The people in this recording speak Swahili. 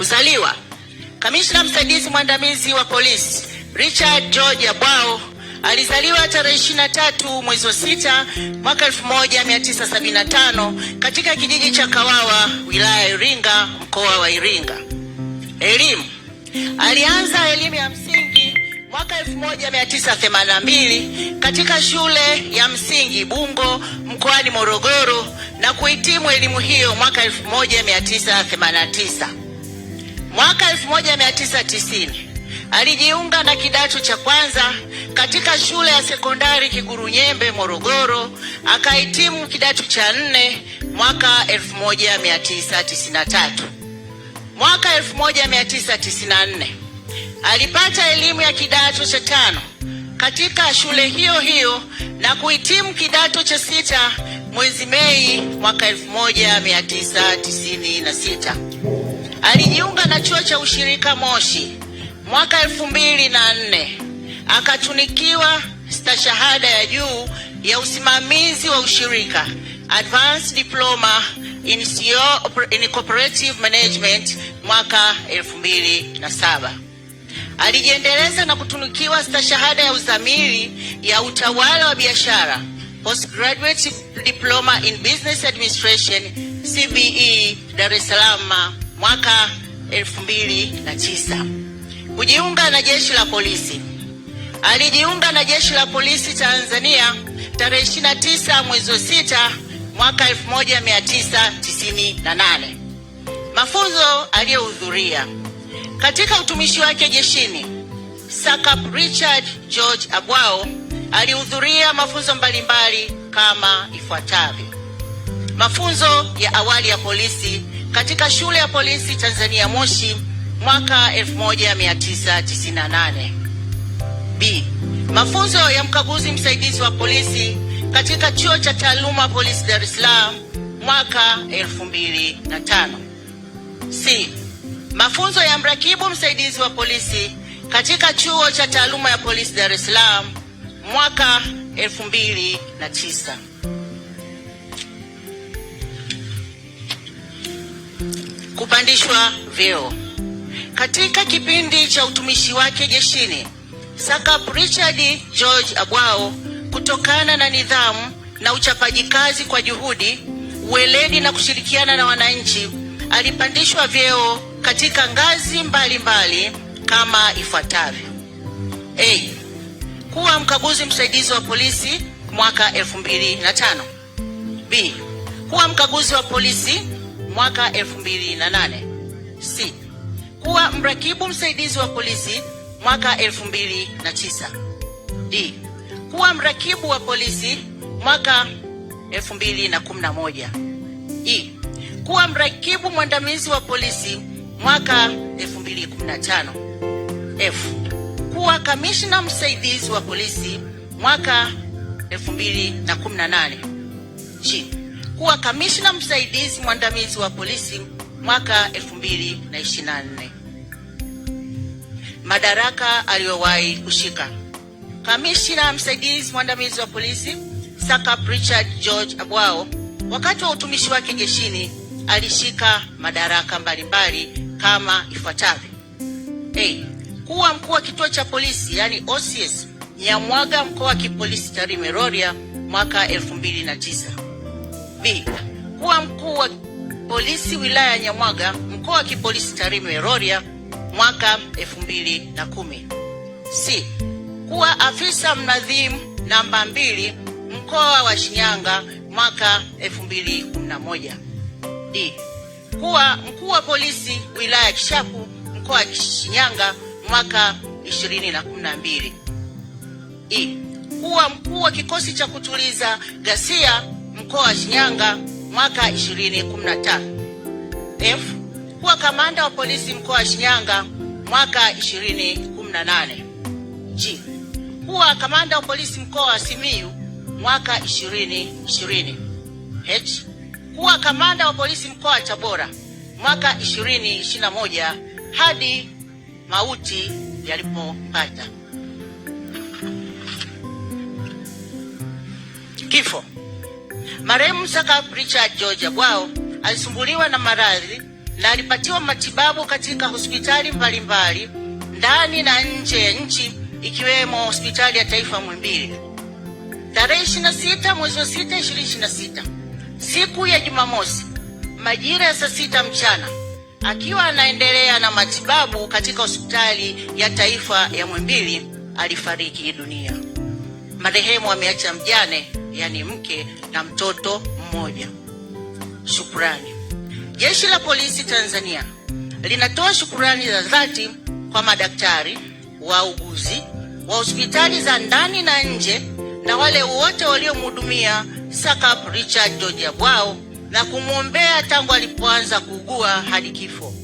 Kuzaliwa: Kamishna msaidizi mwandamizi wa polisi Richard George Abwao alizaliwa tarehe 23 mwezi wa 6 mwaka 1975 katika kijiji cha Kawawa, wilaya ya Iringa, mkoa wa Iringa. Elimu: alianza elimu ya msingi mwaka 1982 katika shule ya msingi Bungo mkoani Morogoro na kuhitimu elimu hiyo mwaka 1989. Mwaka 1990 alijiunga na kidato cha kwanza katika shule ya sekondari Kigurunyembe Morogoro, akahitimu kidato cha 4 mwaka 1993. Mwaka 1994 alipata elimu ya kidato cha 5 katika shule hiyo hiyo na kuhitimu kidato cha 6 mwezi Mei mwaka 1996. Alijiunga na chuo cha ushirika Moshi mwaka 2004, akatunikiwa stashahada ya juu ya usimamizi wa ushirika Advanced Diploma in Cooperative Management mwaka 2007. Alijiendeleza na kutunukiwa stashahada ya uzamili ya utawala wa biashara Postgraduate Diploma in Business Administration CBE Dar es Salaam mwaka 2009. Kujiunga na jeshi la polisi: alijiunga na jeshi la polisi Tanzania tarehe 29 mwezi wa 6 mwaka 1998. Mafunzo aliyohudhuria: katika utumishi wake jeshini, SACP Richard George Abwao alihudhuria mafunzo mbalimbali kama ifuatavyo: mafunzo ya awali ya polisi katika shule ya polisi Tanzania Moshi mwaka 1998. B. Mafunzo ya mkaguzi msaidizi wa polisi katika chuo cha taaluma polisi Dar es Salaam mwaka 2005. C. Mafunzo ya mrakibu msaidizi wa polisi katika chuo cha taaluma ya polisi Dar es Salaam mwaka 2009. Kupandishwa vyeo: katika kipindi cha utumishi wake jeshini, SACP Richard George Abwao, kutokana na nidhamu na uchapaji kazi kwa juhudi, uweledi na kushirikiana na wananchi, alipandishwa vyeo katika ngazi mbalimbali kama ifuatavyo: A. Kuwa mkaguzi msaidizi wa polisi mwaka 2005. B. Kuwa mkaguzi wa polisi mwaka 2008. C. Kuwa mrakibu msaidizi wa polisi mwaka 2009. D. Kuwa mrakibu wa polisi mwaka 2011. E. Kuwa mrakibu mwandamizi wa polisi mwaka 2015. F. Kuwa kamishna msaidizi wa polisi mwaka 2018. G. Kuwa kamishna msaidizi mwandamizi wa polisi mwaka 2024. Madaraka aliyowahi kushika: kamishna msaidizi mwandamizi wa polisi SACP Richard George Abwao, wakati wa utumishi wake jeshini, alishika madaraka mbalimbali kama ifuatavyo: A. Kuwa mkuu wa kituo cha polisi yani OCS Nyamwaga, mkoa wa kipolisi Tarime Rorya mwaka 2009. B. Kuwa mkuu wa polisi wilaya ya Nyamwaga, mkoa wa kipolisi Tarime Rorya mwaka 2010. C. Kuwa afisa mnadhimu namba 2 mkoa wa Shinyanga mwaka 2011. D. Kuwa mkuu wa polisi wilaya ya Kishapu, mkoa wa Shinyanga mwaka 2012. E. Kuwa mkuu wa kikosi cha kutuliza ghasia mkoa wa Shinyanga mwaka 2015. F. Kuwa kamanda wa polisi mkoa wa Shinyanga mwaka 2018. G. Kuwa kamanda wa polisi mkoa wa Simiyu mwaka 2020. H. Kuwa kamanda wa polisi mkoa wa Tabora mwaka 2021 hadi mauti yalipopata. Kifo: marehemu SACP Richard George Abwao alisumbuliwa na maradhi na alipatiwa matibabu katika hospitali mbalimbali ndani na nje ya nchi ikiwemo hospitali ya taifa Muhimbili. Tarehe 26 mwezi wa 6 2026, siku ya Jumamosi majira ya saa 6 mchana, akiwa anaendelea na matibabu katika hospitali ya taifa ya Muhimbili, alifariki dunia. Marehemu ameacha mjane, yani mke na mtoto mmoja. Shukrani. Jeshi la Polisi Tanzania linatoa shukrani za dhati kwa madaktari, wauguzi wa hospitali za ndani na nje na wale wote waliomhudumia Sakap Richard George Abwao na kumwombea tangu alipoanza kuugua hadi kifo.